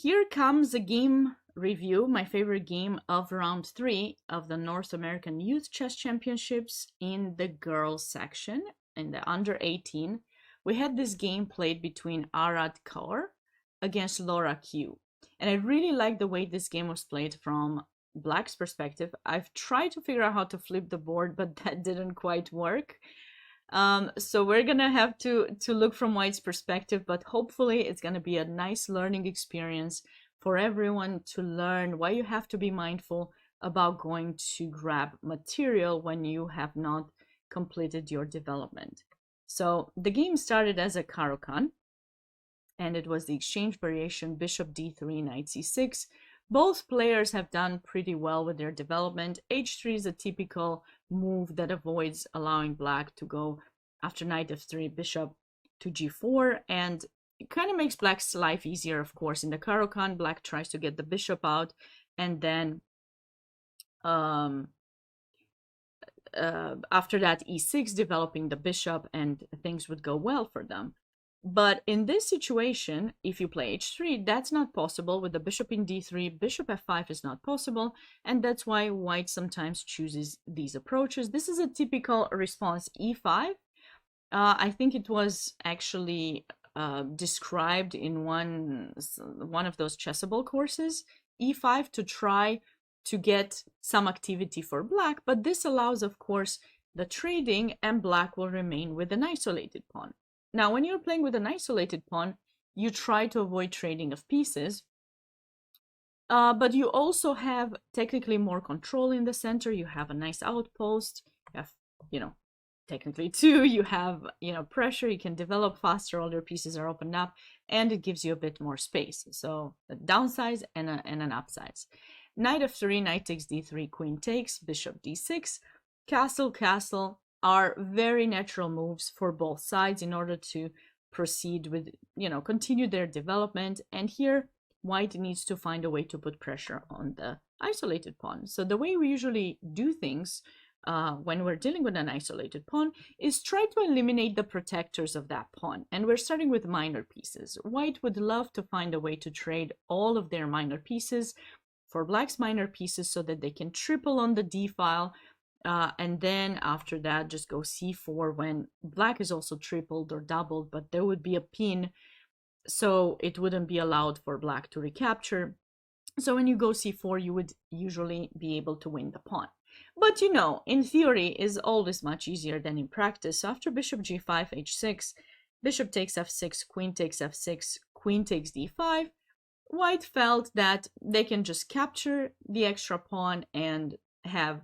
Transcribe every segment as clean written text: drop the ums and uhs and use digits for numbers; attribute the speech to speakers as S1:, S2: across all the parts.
S1: here comes a game review, my favorite game of round 3 of the North American Youth Chess Championships in the girls section, in the under 18. We had this game played between Arad Kaur against Laura Q. And I really like the way this game was played from Black's perspective. I've tried to figure out how to flip the board, but that didn't quite work. So we're gonna have to look from White's perspective, but hopefully it's gonna be a nice learning experience for everyone to learn why you have to be mindful about going to grab material when you have not completed your development. So the game started as a Caro-Kann, and it was the exchange variation bishop d3, knight c6. Both players have done pretty well with their development. h3 is a typical move that avoids allowing Black to go after knight f3, bishop to g4, and it kind of makes Black's life easier, of course. In the Caro-Kann, Black tries to get the bishop out, and then after that, e6, developing the bishop, and things would go well for them. But in this situation, if you play h3, that's not possible. With the bishop in d3, bishop f5 is not possible, and that's why White sometimes chooses these approaches. This is a typical response, e5. I think it was actually described in one of those Chessable courses, e5, to try to get some activity for Black, but this allows, of course, the trading, and Black will remain with an isolated pawn. Now, when you're playing with an isolated pawn, you try to avoid trading of pieces, but you also have technically more control in the center. You have a nice outpost. You have, technically two. You have, pressure. You can develop faster. All your pieces are opened up, and it gives you a bit more space. So a downside and an upside. Knight f3, knight takes d3, queen takes, bishop d6, castle, castle are very natural moves for both sides in order to proceed with, continue their development. And here, White needs to find a way to put pressure on the isolated pawn. So the way we usually do things when we're dealing with an isolated pawn is try to eliminate the protectors of that pawn. And we're starting with minor pieces. White would love to find a way to trade all of their minor pieces for Black's minor pieces so that they can triple on the d file. And then after that, just go c4 when Black is also tripled or doubled, but there would be a pin, so it wouldn't be allowed for Black to recapture. So when you go c4, you would usually be able to win the pawn. But in theory is always much easier than in practice. So after bishop g5, h6, bishop takes f6, queen takes f6, queen takes d5, White felt that they can just capture the extra pawn and have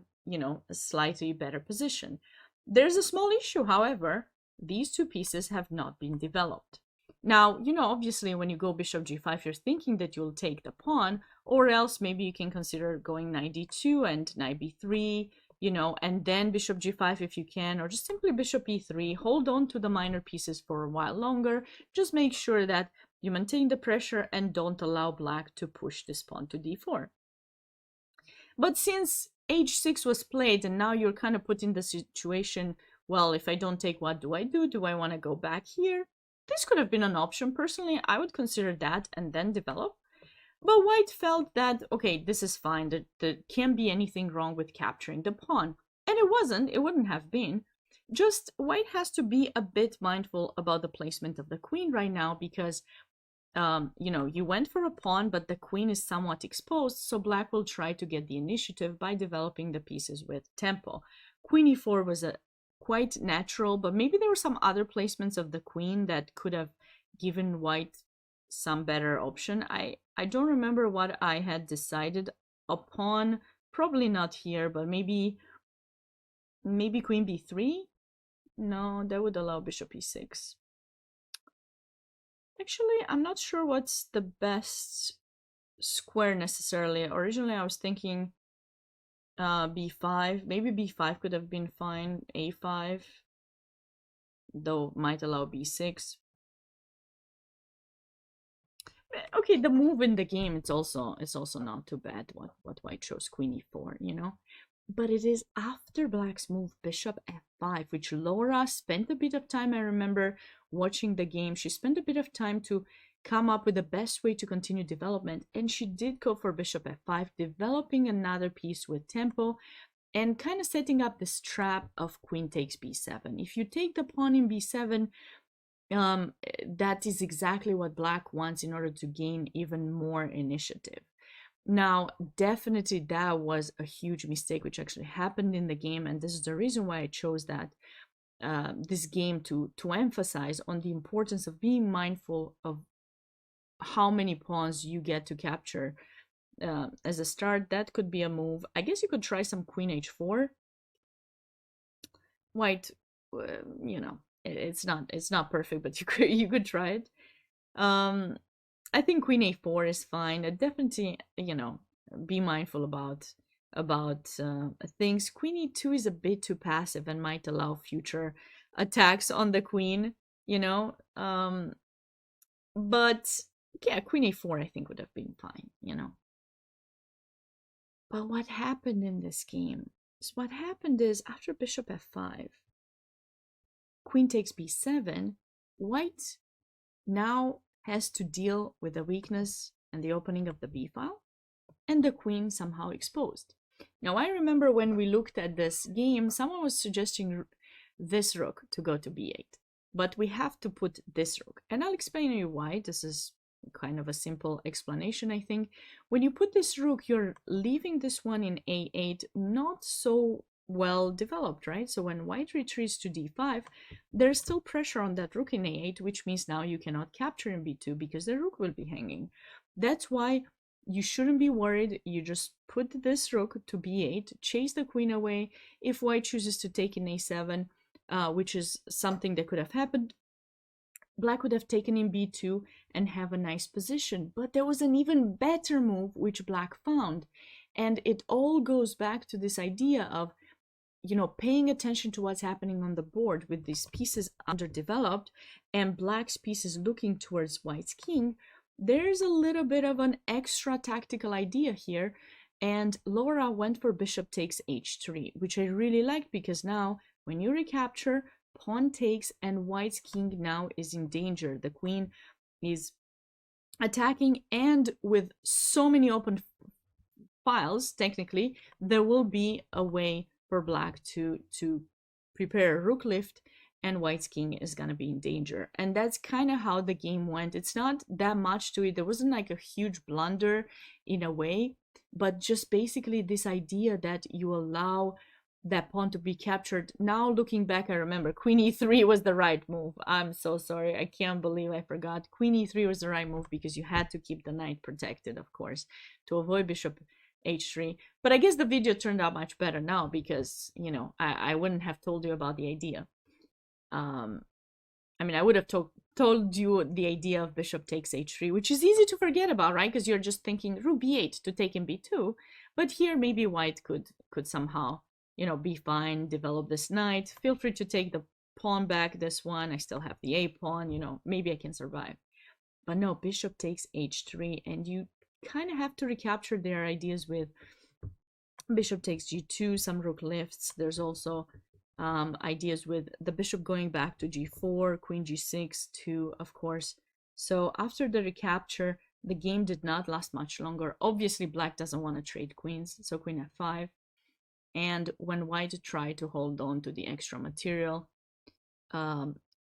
S1: a slightly better position. There's a small issue, however. These two pieces have not been developed. Now, obviously when you go bishop g5, you're thinking that you'll take the pawn, or else maybe you can consider going knight d2 and knight b3, and then bishop g5 if you can, or just simply bishop e3, hold on to the minor pieces for a while longer. Just make sure that you maintain the pressure and don't allow Black to push this pawn to d4. But since h6 was played, and now you're kind of put in the situation, well, if I don't take, what do I do? Do I want to go back here? This could have been an option. Personally, I would consider that and then develop. But White felt that, okay, this is fine. There can't be anything wrong with capturing the pawn. And it wasn't. It wouldn't have been. Just White has to be a bit mindful about the placement of the queen right now because you went for a pawn, but the queen is somewhat exposed, so Black will try to get the initiative by developing the pieces with tempo. Queen e4 was quite natural, but maybe there were some other placements of the queen that could have given White some better option. I don't remember what I had decided upon. Probably not here, but maybe queen b3? No, that would allow bishop e6. Actually, I'm not sure what's the best square necessarily. Originally, I was thinking b5. Maybe b5 could have been fine. a5, though might allow b6. Okay, the move in the game, it's also not too bad. What White chose, queen e4, But it is after Black's move bishop f5, which Laura spent a bit of time. I remember watching the game. She spent a bit of time to come up with the best way to continue development. And she did go for bishop f5, developing another piece with tempo and kind of setting up this trap of queen takes b7. If you take the pawn in b7, that is exactly what black wants in order to gain even more initiative. Now, definitely that was a huge mistake which actually happened in the game, and this is the reason why I chose that this game to emphasize on the importance of being mindful of how many pawns you get to capture as a start. That could be a move. I guess you could try some queen h4. White, you know, it's not perfect, but you could try it. I think queen a4 is fine. Definitely, you know, be mindful about things. Queen e2 is a bit too passive and might allow future attacks on the queen, you know. But yeah, queen a4 I think would have been fine, you know. But what happened in this game? So what happened is after bishop f5, queen takes b7, white now has to deal with the weakness and the opening of the b file, and the queen somehow exposed. Now, I remember when we looked at this game, someone was suggesting this rook to go to b8, but we have to put this rook, and I'll explain to you why. This is kind of a simple explanation, I think. When you put this rook, you're leaving this one in a8 not so well developed, right? So when white retreats to d5, there's still pressure on that rook in a8, which means now you cannot capture in b2 because the rook will be hanging. That's why you shouldn't be worried. You just put this rook to b8, chase the queen away. If white chooses to take in a7, which is something that could have happened, black would have taken in b2 and have a nice position. But there was an even better move which black found. And it all goes back to this idea of, you know, paying attention to what's happening on the board with these pieces underdeveloped and black's pieces looking towards white's king. There's a little bit of an extra tactical idea here. And Laura went for bishop takes h3, which I really liked because now when you recapture, pawn takes, and white's king now is in danger. The queen is attacking, and with so many open files, technically, there will be a way for black to prepare a rook lift, and white's king is going to be in danger. And that's kind of how the game went. It's not that much to it. There wasn't like a huge blunder in a way, but just basically this idea that you allow that pawn to be captured. Now looking back, I remember queen e3 was the right move. I'm so sorry. I can't believe I forgot. Queen e3 was the right move because you had to keep the knight protected, of course, to avoid bishop h3. But I guess the video turned out much better now because, you know, I wouldn't have told you about the idea. I mean, I would have told you the idea of bishop takes h3, which is easy to forget about, right? Because you're just thinking rook b8 to take in b2. But here maybe white could somehow, you know, be fine, develop this knight. Feel free to take the pawn back, this one. I still have the a pawn, you know, maybe I can survive. But no, bishop takes h3, and you kind of have to recapture their ideas with bishop takes g2, some rook lifts. There's also ideas with the bishop going back to g4, queen g6 too, of course. So after the recapture, the game did not last much longer. Obviously, black doesn't want to trade queens, so queen f5. And when white tried to hold on to the extra material,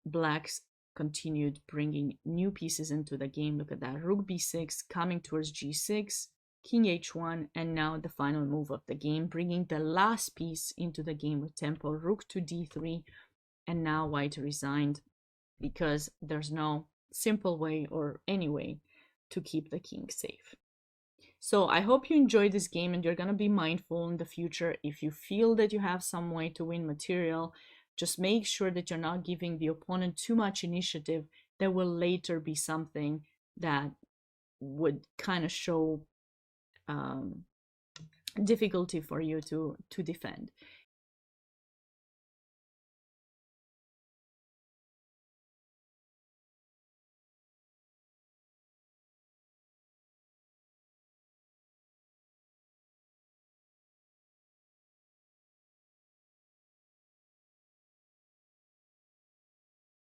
S1: blacks continued bringing new pieces into the game. Look at that, rook b6 coming towards g6, king h1, and now the final move of the game, bringing the last piece into the game with tempo, rook to d3, and now white resigned because there's no simple way or any way to keep the king safe. So I hope you enjoyed this game and you're going to be mindful in the future. If you feel that you have some way to win material, just make sure that you're not giving the opponent too much initiative. There will later be something that would kind of show difficulty for you to defend.